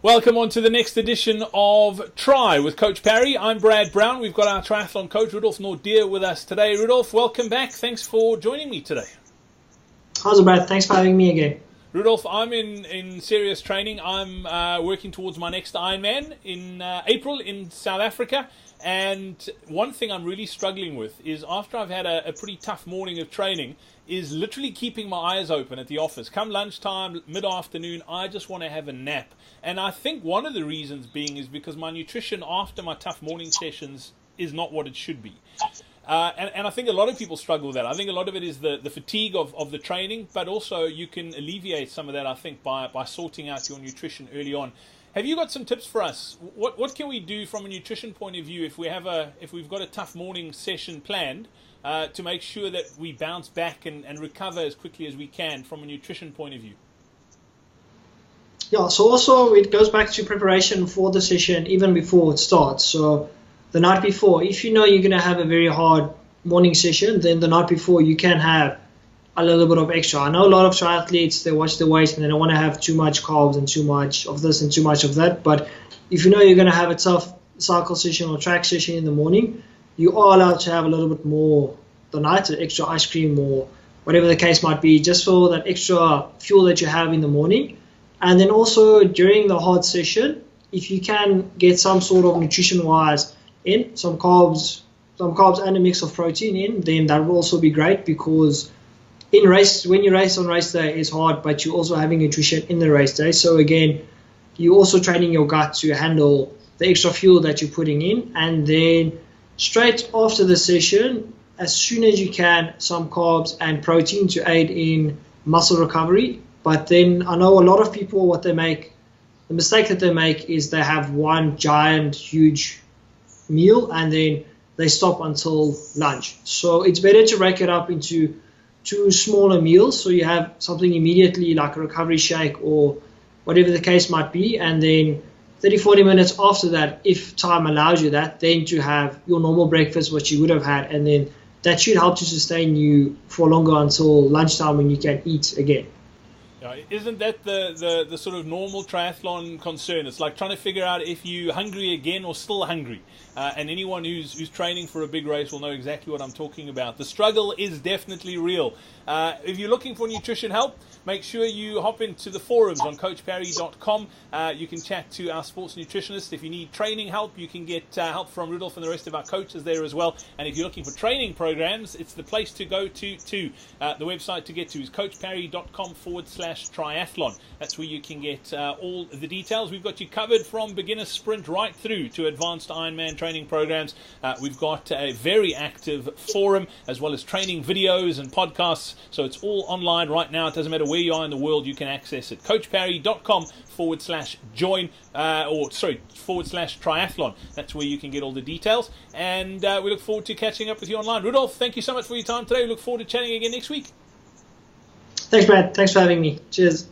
Welcome on to the next edition of Try with Coach Parry. I'm Brad Brown. We've got our triathlon coach, Rudolf Naude, with us today. Rudolf, welcome back. Thanks for joining me today. How's it, Brad? Thanks for having me again. Rudolf, I'm in serious training. I'm working towards my next Ironman in April in South Africa. And one thing I'm really struggling with is after I've had a pretty tough morning of training is literally keeping my eyes open at the office. Come lunchtime, mid-afternoon, I just want to have a nap. And I think one of the reasons being is because my nutrition after my tough morning sessions is not what it should be. And I think a lot of people struggle with that. I think a lot of it is the fatigue of the training, but also you can alleviate some of that, I think, by sorting out your nutrition early on. Have you got some tips for us? What can we do from a nutrition point of view if we've got a tough morning session planned to make sure that we bounce back and recover as quickly as we can from a nutrition point of view? Yeah, so also it goes back to preparation for the session even before it starts. So the night before, if you know you're going to have a very hard morning session, then the night before you can have a little bit of extra. I know a lot of triathletes, they watch the weight and they don't want to have too much carbs and too much of this and too much of that. But if you know you're going to have a tough cycle session or track session in the morning, you are allowed to have a little bit more the night, extra ice cream or whatever the case might be, just for that extra fuel that you have in the morning. And then also during the hard session, if you can get some sort of nutrition-wise in, some carbs and a mix of protein in, then that will also be great, because when you race on race day, it's hard, but you're also having nutrition in the race day. So again, you're also training your gut to handle the extra fuel that you're putting in. And then straight after the session, as soon as you can, some carbs and protein to aid in muscle recovery. But then I know a lot of people, the mistake that they make is they have one giant, huge meal and then they stop until lunch. So it's better to break it up into two smaller meals, so you have something immediately like a recovery shake or whatever the case might be, and then 30-40 minutes after that, if time allows you that, then to have your normal breakfast, what you would have had, and then that should help to sustain you for longer until lunchtime when you can eat again. Isn't that the sort of normal triathlon concern? It's like trying to figure out if you're hungry again or still hungry. And anyone who's training for a big race will know exactly what I'm talking about. The struggle is definitely real. If you're looking for nutrition help, make sure you hop into the forums on coachparry.com. You can chat to our sports nutritionist. If you need training help, you can get help from Rudolf and the rest of our coaches there as well. And if you're looking for training programs, it's the place to go to too. The website to get to is coachparry.com/triathlon. That's where you can get all the details. We've got you covered from beginner sprint right through to advanced Ironman training programs. We've got a very active forum as well as training videos and podcasts. So it's all online right now. It doesn't matter where you are in the world, you can access it. coachparry.com/join /triathlon. That's where you can get all the details. And we look forward to catching up with you online. Rudolf, thank you so much for your time today. We look forward to chatting again next week. Thanks, Brad. Thanks for having me. Cheers.